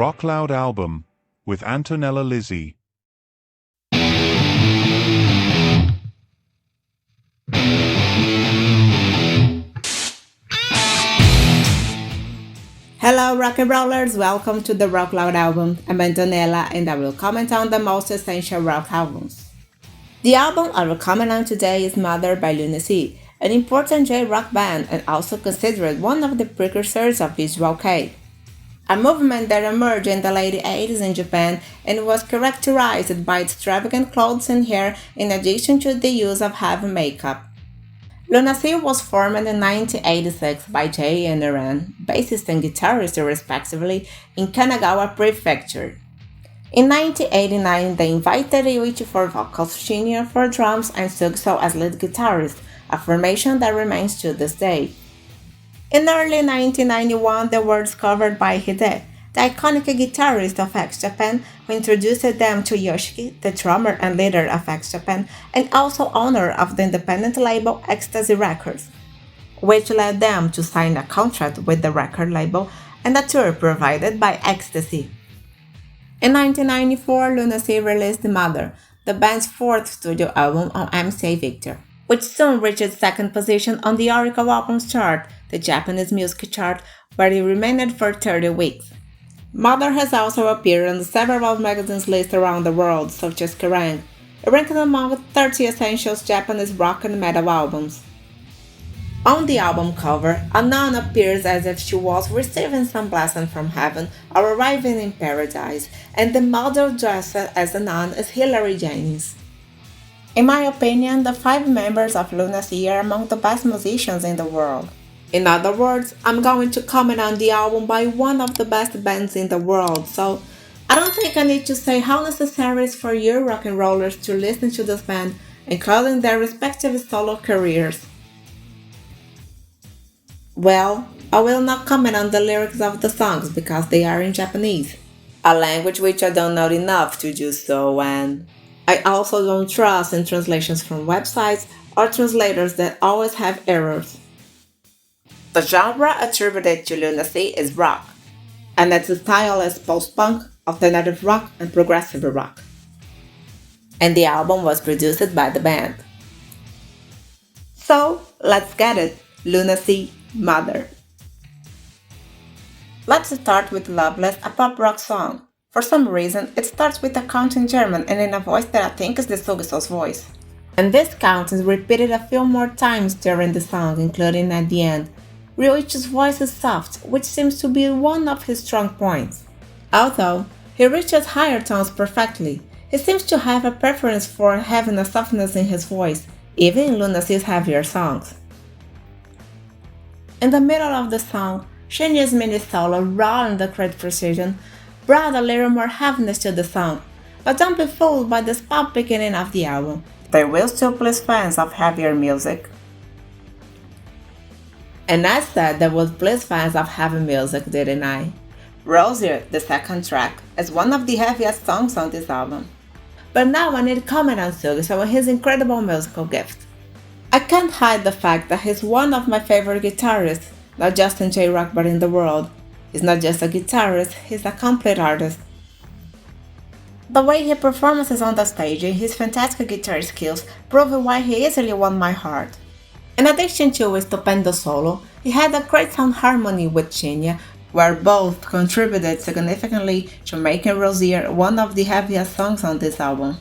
Rockloud Album with Antonellalizzy. Hello rock and rollers, welcome to the Rockloud album. I'm Antonella and I will comment on the most essential rock albums. The album I will comment on today is Mother by Lunasea, an important J-rock band and also considered one of the precursors of visualkei, a movement that emerged in the late 80s in Japan and was characterized by extravagant clothes and hair in addition to the use of heavy makeup. Lunasea was formed in 1986 by J and Inoran, bassist and guitarist respectively, in Kanagawa Prefecture. In 1989, they invited Ryuichi for vocals, Shinya for drums, and Sugizo as lead guitarist, a formation that remains to this day. In early 1991, they were discovered by Hide, the iconic guitarist of X Japan, who introduced them to Yoshiki, the drummer and leader of X Japan, and also owner of the independent label Ecstasy Records, which led them to sign a contract with the record label and a tour provided by Ecstasy. In 1994, Lunasea released Mother, the band's fourth studio album on MCA Victor, which soon reached second position on the Oricon Albums Chart, the Japanese music chart, where it remained for 30 weeks. Mother has also appeared on several magazines lists around the world, such as Kerrang, ranked among 30 essential Japanese rock and metal albums. On the album cover, a nun appears as if she was receiving some blessing from heaven or arriving in paradise, and the model dressed as a nun is Hilary Janis. In my opinion, the 5 members of Lunasea are among the best musicians in the world. In other words, I'm going to comment on the album by one of the best bands in the world, so I don't think I need to say how necessary it is for you rock and rollers to listen to this band, including their respective solo careers. Well, I will not comment on the lyrics of the songs because they are in Japanese, a language which I don't know enough to do so, and I also don't trust in translations from websites or translators that always have errors. The genre attributed to Lunasea is rock, and its style is post-punk, alternative rock, and progressive rock. And the album was produced by the band. So, let's get it, Lunasea, Mother. Let's start with Loveless, a pop rock song. For some reason, it starts with a count in German and in a voice that I think is the Sugizo's voice. And this count is repeated a few more times during the song, including at the end. Ryuichi's voice is soft, which seems to be one of his strong points. Although he reaches higher tones perfectly, he seems to have a preference for having a softness in his voice, even in Lunasea's heavier songs. In the middle of the song, Shinya's mini solo, raw and with great precision, brought a little more heaviness to the song, but don't be fooled by the pop beginning of the album. They will still please fans of heavier music. And I said that would please fans of heavy music, didn't I? Rosier, the second track, is one of the heaviest songs on this album. But now I need to comment on Sugizo and his incredible musical gift. I can't hide the fact that he's one of my favorite guitarists, not just in J-rock but in the world. He's not just a guitarist, he's a complete artist. The way he performs on the stage and his fantastic guitar skills prove why he easily won my heart. In addition to his stupendo solo, he had a great sound harmony with Shinya, where both contributed significantly to making Rosier one of the heaviest songs on this album.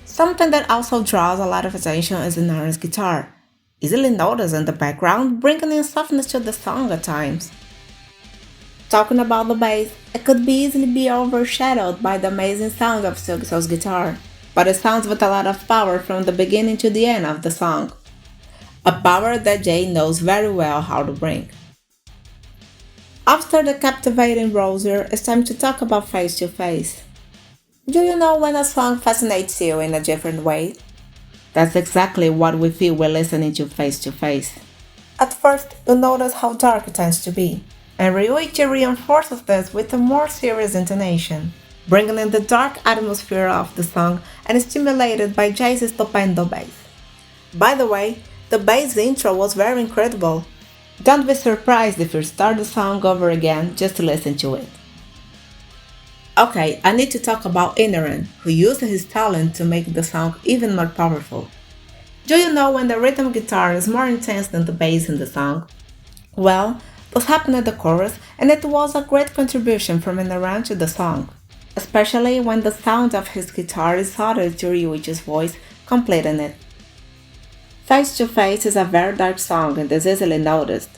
Something that also draws a lot of attention is Inoran's guitar, easily noticed in the background, bringing in softness to the song at times. Talking about the bass, it could easily be overshadowed by the amazing sound of Sugizo's guitar, but it sounds with a lot of power from the beginning to the end of the song. A power that Jay knows very well how to bring. After the captivating Rosier, it's time to talk about Face to Face. Do you know when a song fascinates you in a different way? That's exactly what we feel when listening to Face to Face. At first, you notice how dark it tends to be, and Ryuichi reinforces this with a more serious intonation, bringing in the dark atmosphere of the song and stimulated by Jay's stupendo bass. By the way, the bass intro was very incredible. Don't be surprised if you start the song over again just to listen to it. Okay, I need to talk about Inoran, who used his talent to make the song even more powerful. Do you know when the rhythm guitar is more intense than the bass in the song? Well, this happened at the chorus, and it was a great contribution from Inoran to the song, especially when the sound of his guitar is added to Ryuichi's voice, completing it. Face to Face is a very dark song and is easily noticed.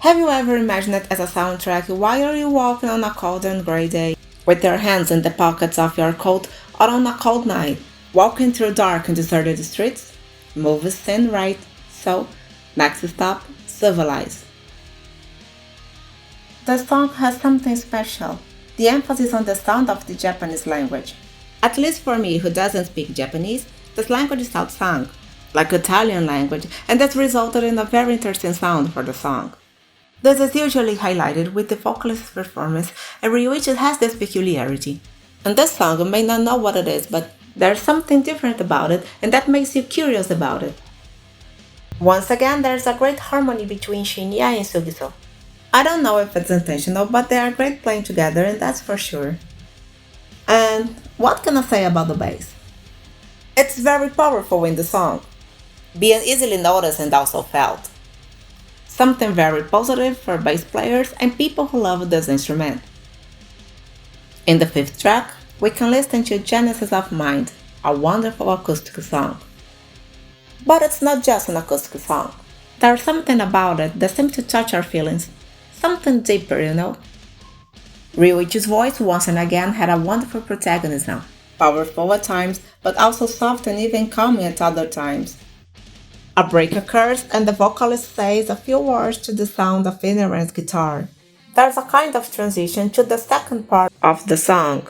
Have you ever imagined it as a soundtrack while you're walking on a cold and gray day, with your hands in the pockets of your coat, or on a cold night, walking through dark and deserted streets? Movies scene, right? So, next stop, Civilize. The song has something special, the emphasis on the sound of the Japanese language. At least for me, who doesn't speak Japanese, this language is outsung, like Italian language, and that resulted in a very interesting sound for the song. This is usually highlighted with the vocalist's performance, and Ryuichi has this peculiarity. And this song, you may not know what it is, but there's something different about it, and that makes you curious about it. Once again, there's a great harmony between Shinya and Sugizo. I don't know if it's intentional, but they are great playing together, and that's for sure. And what can I say about the bass? It's very powerful in the song, being easily noticed and also felt. Something very positive for bass players and people who love this instrument. In the fifth track, we can listen to Genesis of Mind, a wonderful acoustic song. But it's not just an acoustic song. There's something about it that seems to touch our feelings, something deeper, you know? Ryuichi's voice once and again had a wonderful protagonism, powerful at times, but also soft and even calming at other times. A break occurs and the vocalist says a few words to the sound of Inoran's guitar. There's a kind of transition to the second part of the song.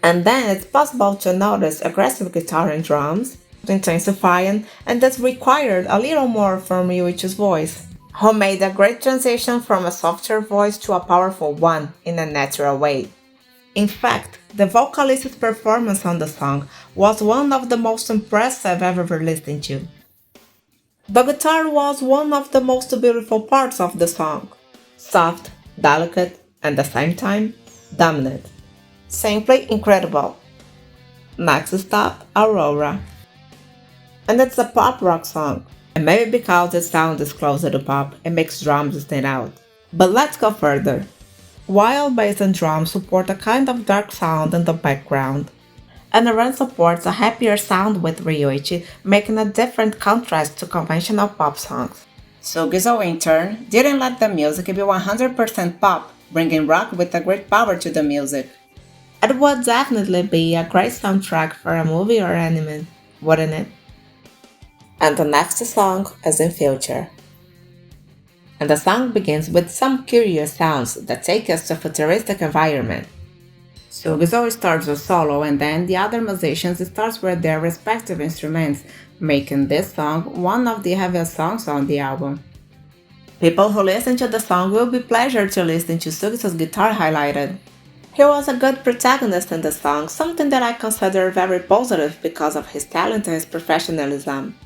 And then it's possible to notice aggressive guitar and drums, intensifying, and that required a little more from Ryuichi's voice, who made a great transition from a softer voice to a powerful one in a natural way. In fact, the vocalist's performance on the song was one of the most impressive I've ever listened to. The guitar was one of the most beautiful parts of the song. Soft, delicate, and at the same time, dominant. Simply incredible. Next stop, Aurora. And it's a pop rock song, and maybe because the sound is closer to pop, it makes drums stand out. But let's go further. While bass and drums support a kind of dark sound in the background, Inoran supports a happier sound with Ryuichi, making a different contrast to conventional pop songs. Sugizo, in turn, didn't let the music be 100% pop, bringing rock with a great power to the music. It would definitely be a great soundtrack for a movie or anime, wouldn't it? And the next song is in Future. And the song begins with some curious sounds that take us to a futuristic environment. Sugizo starts a solo and then the other musicians start with their respective instruments, making this song one of the heaviest songs on the album. People who listen to the song will be pleased to listen to Sugizo's guitar highlighted. He was a good protagonist in the song, something that I consider very positive because of his talent and his professionalism.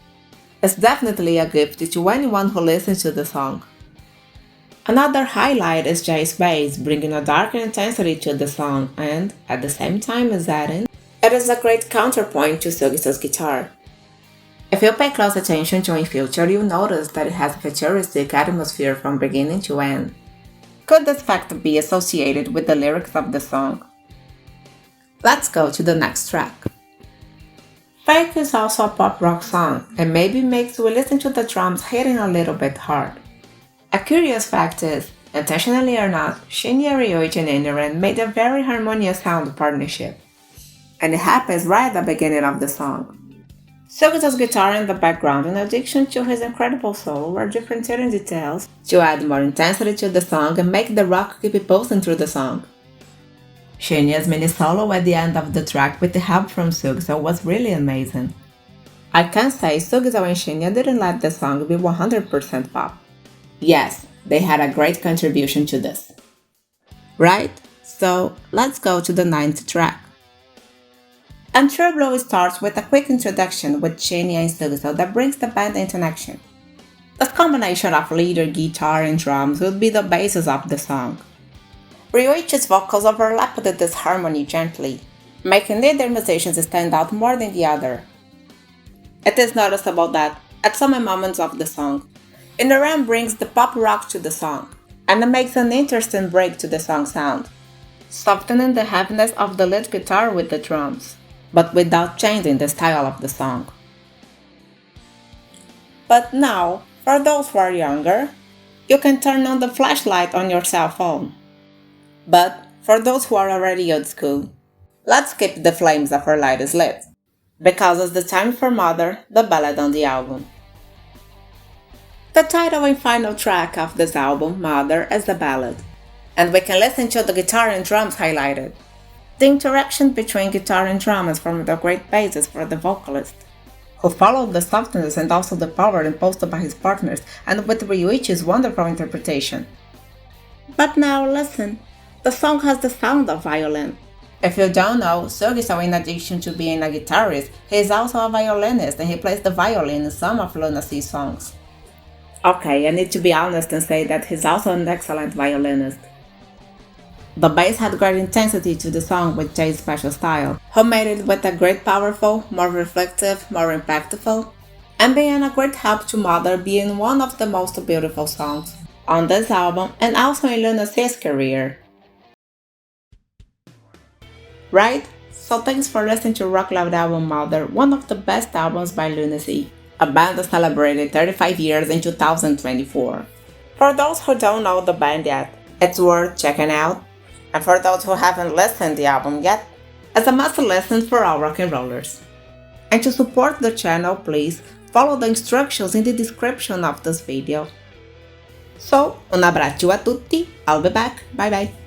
It's definitely a gift to anyone who listens to the song. Another highlight is Jay's bass, bringing a darker intensity to the song and, at the same time as adding, it is a great counterpoint to Sugizo's guitar. If you pay close attention to In Future, you'll notice that it has a futuristic atmosphere from beginning to end. Could this fact be associated with the lyrics of the song? Let's go to the next track. Fake is also a pop rock song, and maybe makes you listen to the drums hitting a little bit hard. A curious fact is, intentionally or not, Shinya, Ryuichi, and Inoran made a very harmonious sound partnership. And it happens right at the beginning of the song. Sugizo's guitar in the background, in addition to his incredible solo, were different details to add more intensity to the song and make the rock keep pulsing through the song. Shinya's mini solo at the end of the track with the help from Sugizo was really amazing. I can say Sugizo and Shinya didn't let the song be 100% pop. Yes, they had a great contribution to this. Right? So, let's go to the ninth track. And True Blue starts with a quick introduction with Shinya and Sugizo that brings the band into action. This combination of lead, guitar, and drums will be the basis of the song. Ryuichi's vocals overlapped this harmony gently, making neither musician stand out more than the other. It is noticeable that, at some moments of the song, Inoran brings the pop rock to the song, and makes an interesting break to the song sound, softening the heaviness of the lead guitar with the drums, but without changing the style of the song. But now, for those who are younger, you can turn on the flashlight on your cell phone. But for those who are already old school, let's keep the flames of our light lit, because it's the time for Mother, the ballad on the album. The title and final track of this album, Mother, is the ballad, and we can listen to the guitar and drums highlighted. The interaction between guitar and drum is formed a great basis for the vocalist, who followed the softness and also the power imposed by his partners, and with Ryuichi's wonderful interpretation. But now listen, the song has the sound of violin. If you don't know, Sugizo, in addition to being a guitarist, he is also a violinist and he plays the violin in some of Lunasea's songs. Okay, I need to be honest and say that he's also an excellent violinist. The bass had great intensity to the song with Jay's special style, who made it with a great powerful, more reflective, more impactful, and being a great help to Mother being one of the most beautiful songs on this album and also in Lunasea's career. Right? So thanks for listening to Rockloud album Mother, one of the best albums by Lunasea, a band that celebrated 35 years in 2024. For those who don't know the band yet, it's worth checking out. And for those who haven't listened to the album yet, it's a must listen for all rock and rollers. And to support the channel, please follow the instructions in the description of this video. So, un abbraccio a tutti, I'll be back, bye bye.